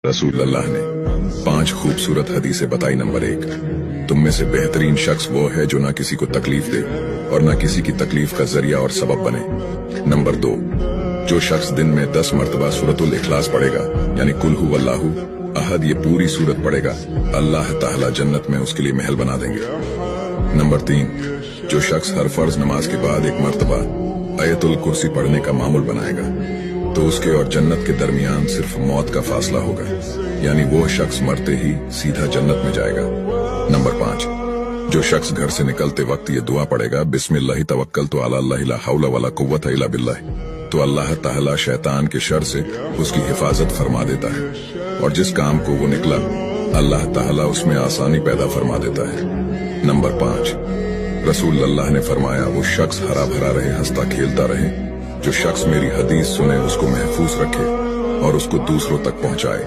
रसूल अल्लाह ने 5 खूबसूरत हदीसें बताई। नंबर 1, तुम में से बेहतरीन शख्स वो है जो ना किसी को तकलीफ दे और ना किसी की तकलीफ का जरिया और सबब बने। नंबर 2, जो शख्स दिन में 10 मरतबा सूरतुल इखलास पढ़ेगा, यानी कुल हुवल्लाहु अहद, ये पूरी सूरत पढ़ेगा, अल्लाह ताला जन्नत में उसके लिए महल बना देंगे। नंबर 3, जो शख्स हर फर्ज नमाज के बाद 1 मरतबा आयतुल कुर्सी पढ़ने का मामूल बनाएगा तो उसके और जन्नत के दरमियान सिर्फ मौत का फासला होगा, यानी वो शख्स मरते ही सीधा जन्नत में जाएगा। नंबर 5, जो शख्स घर से निकलते वक्त ये दुआ पढ़ेगा, बिस्मिल्लाहि तवक्कलतु अला अल्लाह ला हौला वला कुव्वता इल्ला बिल्लाह, तो अल्लाह ताला शैतान के शर से उसकी हिफाजत फरमा देता है और जिस काम को वो निकला अल्लाह ताला उसमें आसानी पैदा फरमा देता है। नंबर 5, रसूल अल्लाह ने फरमाया, वो शख्स हरा भरा रहे, हंसता खेलता रहे, जो शख्स मेरी हदीस सुने उसको महफूज रखे और उसको दूसरों तक पहुंचाए।